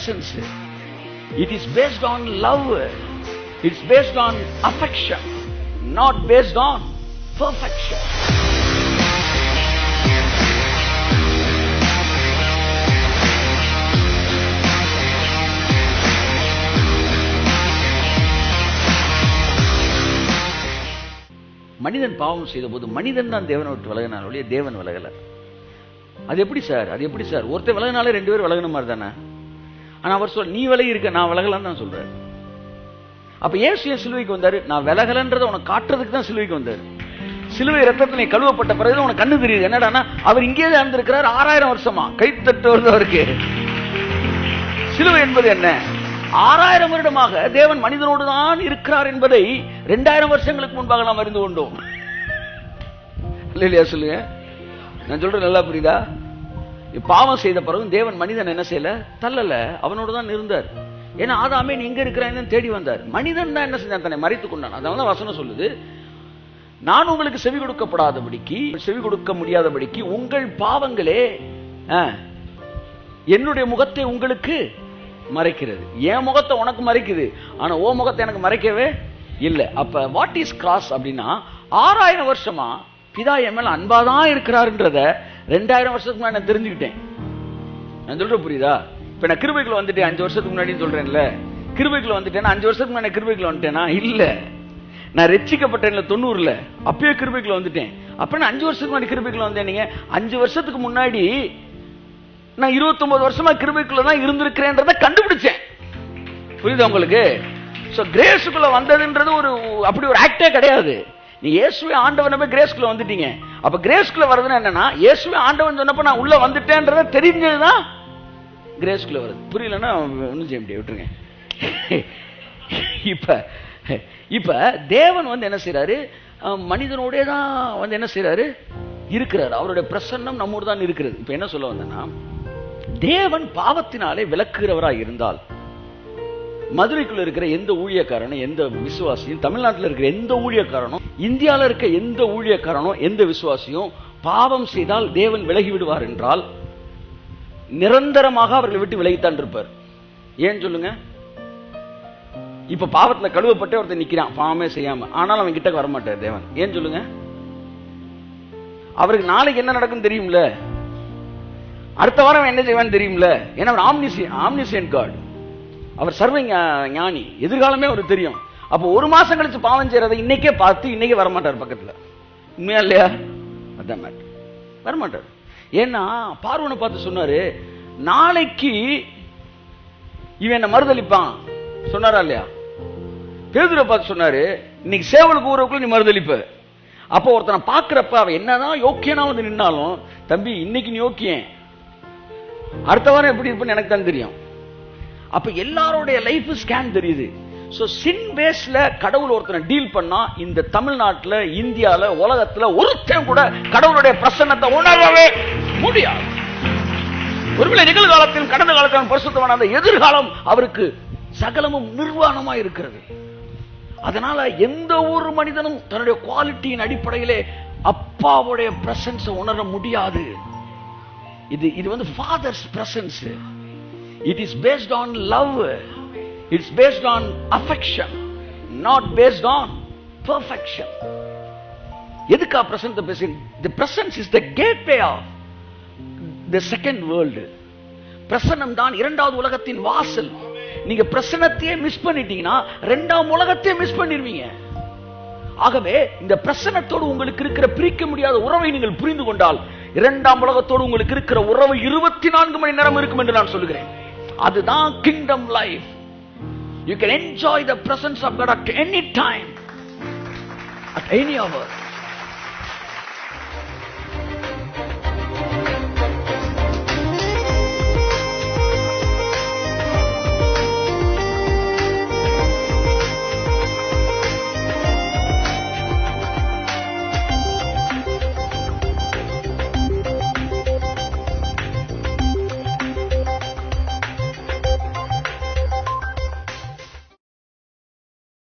presence. It is based on love. It's based on affection, not based on perfection. மனிதன் பாவம் செய்த போது மனிதன் தான் தேவனை விட்டு விலகினான் ஒழிய தேவன் விலகல. அது எப்படி சார்? ஒருத்தர் விலகினாலே 2 பேர் விலகின மாதிரி தானே. ஆனா அவர் சொல் நீ விலகி இருக்க, நான் விலகலான்னு தான் சொல்றாரு. அப்ப ஏன் சிலுவைக்கு வந்தாரு? நான் விலகலன்றதை உனக்கு காட்டுறதுக்கு தான் சிலுவைக்கு வந்தாரு. சிலுவை ரத்தத்தினை கழுவப்பட்ட பிறகு உனக்கு கண்ணு தெரியுது. என்னடானா அவர் இங்கே தான் இருந்திருக்கிறார் 6000 வருஷமா. கைத்தட்டு வருது அவருக்கு. சிலுவை என்பது என்ன? 6000 வருடமாக தேவன் மனிதனோடு தான் இருக்கிறார் என்பதை 2000 வருஷங்களுக்கு முன்பாக நாம் அறிந்து கொண்டோம். இல்லையா சொல்லுங்க? நான் சொல்றேன், நல்லா புரியுதா? பாவம் செய்த பிறகு தேவன் மனிதன் என்ன செய்யல? தள்ளல, அவனோடு தான் இருந்தார். ஏன்னா ஆதாமே நீ எங்க இருக்கிறான்னு தேடி வந்தார். மனிதன் தான் என்ன செஞ்சான்? தன்னை மறைத்துக் கொண்டான். அதனால வசனம் சொல்லுது, நான் உங்களுக்கு செவி கொடுக்க முடியாதபடிக்கு உங்கள் பாவங்களே என்னுடைய முகத்தை உங்களுக்கு மறைக்கிறது. என் முகத்தை உனக்கு மறைக்குது, ஆனா ஓ முகத்தை எனக்கு மறைக்கவே இல்லை. அப்ப வாட் இஸ் கிராஸ் அப்படின்னா 6000 வருஷமா பிதா என் மேல அன்பாதான் இருக்கிறாருன்றத 2000 வருஷத்துக்கு முன்னாடி நான் தெரிஞ்சுக்கிட்டேன். நான் சொல்ற புரியுதா? இப்ப நான் கிருபைக்குள்ள வந்துட்டேன் 5 வருஷத்துக்கு முன்னாடி சொல்றேன்ல. கிருபைக்குள்ள வந்துட்டேன்னா 5 வருஷத்துக்கு முன்னாடி கிருபைக்குள்ள வந்துட்டேனா? இல்ல, நான் ரட்சிக்கப்பட்டேன்ல 90ல, அப்பயே கிருபைக்குள்ள வந்துட்டேன். அப்ப நான் 5 வருஷத்துக்கு முன்னாடி கிருபைக்குள்ள வந்தேன். நீங்க 5 வருஷத்துக்கு முன்னாடி நான் 29 வருஷமா கிருபைக்குள்ள தான் இருந்திருக்கிறேன்றத கண்டுபிடிச்சேன். புரியுதா உங்களுக்கு? சோ கிரேஸ்க்குள்ள வந்ததுன்றது அப்படி ஒரு ஆக்டே கிடையாது. நீ இயேசுவே ஆண்டவனவே கிரேஸ்க்குள்ள வந்துட்டீங்க. அப்ப கிரேஸ்க்குள்ள வரதுன்னா என்னன்னா, இயேசுவே ஆண்டவன் சொன்னப்ப நான் உள்ள வந்துட்டேன்றத தெரிஞ்சதுதான் கிரேஸ்க்குள்ள வருது. புரியலன்னா ஒன்னும் செய்ய முடியாது, விட்டுருங்க. இப்ப தேவன் வந்து என்ன செய்யறாரு? மனிதனோட தான் என்ன செய்யறாரு? இருக்கிறார். அவருடைய பிரசன்னம் நம்மோடு தான் இருக்கிறது. இப்ப என்ன சொல்ல வந்தேன்னா, தேவன் பாவத்தினாலே விலக்குகிறவராக இருந்தால் மதுரைக்குள்ள இருக்கிற எந்த ஊழியக்காரனும் எந்த விசுவாசியும், தமிழ்நாட்டில் இருக்கிற எந்த ஊழியக்காரனும், இந்தியாவில் இருக்க எந்த ஊழியக்காரனும் எந்த விசுவாசியும் பாவம் செய்தால் தேவன் விலகி விடுவார் என்றால் நிரந்தரமாக அவர்களை விட்டு விலகித்தான் இருப்பார். ஏன் சொல்லுங்க? இப்ப பாவத்துல கழுவப்பட்டு ஒருத்தர் நிக்கிறான் பாவமே செய்யாம, ஆனால் அவன் கிட்ட வரமாட்டார் தேவன். ஏன் சொல்லுங்க? அவருக்கு நாளைக்கு என்ன நடக்கும் தெரியும்ல, அடுத்த வாரம் என்ன செய்வான்னு தெரியும்ல. ஏன்னா அவர் ஆம்னிசியன்ட் காட், அவர் சர்வ ஞானி, எதிர்காலமே அவருக்கு தெரியும். அப்போ 1 மாசம் கழிச்சு பாவம் செய்யறதை இன்னைக்கே பார்த்து இன்னைக்கே வரமாட்டார் பக்கத்துல. உண்மையா இல்லையா? அதான் மேட்டர், வரமாட்டார். ஏன்னா பார்வனை பார்த்து சொன்னாரு, நாளைக்கு இவன் என்ன மறுதளிப்பான் சொன்னாரா இல்லையா? பேதுரை பார்த்து சொன்னாரு, இன்னைக்கு சேவலுக்கு ஊறக்குள்ள நீ மறுதளிப்ப. அப்போ ஒருத்தனை பாக்குறப்ப அவன் என்னதான் யோக்கியனா வந்து நின்னாலும், தம்பி இன்னைக்கு நீ யோக்கியன், அடுத்த வாரம் எப்படி இருப்பேன்னு எனக்கு தான் தெரியும். அப்ப எல்லாரோடைய லைஃப் ஸ்கேன் தெரியுது. சோ சின் பேஸ்ல கடவுள் ஒருத்தனை டீல் பண்ணா இந்த தமிழ்நாட்டுல, இந்தியால, உலகத்துல ஒருத்தன் கூட கடவுளுடைய பிரசன்னத்தை உணரவே முடியாது. ஒருவேளை நிகழ்காலத்தில் கடந்த காலத்தில் பரிசுத்தமான அந்த எதிர்காலம் அவருக்கு சகலமும் நிர்வாணமா இருக்கிறது. அதனால எந்த ஒரு மனிதனும் தன்னுடைய குவாலிட்டியின் அடிப்படையிலே அப்பாவுடைய பிரசன்ஸ் உணர முடியாது. இது வந்து father's presence. It is based on love. It's based on affection, not based on perfection. எதுக்கா பிரசன்னத்தை பேசுறேன்? The presence is the gateway of the second world. பிரசன்னம் தான் 2வது உலகத்தின் வாசல். நீங்க பிரசன்னத்தையே மிஸ் பண்ணிட்டீங்கன்னா 2ஆம் உலகத்தையே மிஸ் பண்ணிடுவீங்க. ஆகவே இந்த பிரசன்னத்தோடு உங்களுக்கு இருக்கிற பிரிக்க முடியாத உறவை நீங்கள் புரிந்து கொண்டால் 2ஆம் உலகத்தோடு உங்களுக்கு இருக்கிற உறவு 24 மணி நேரம் இருக்கும் என்று நான் சொல்கிறேன். அதுதான் kingdom life. You can enjoy the presence of God at any time, at any hour.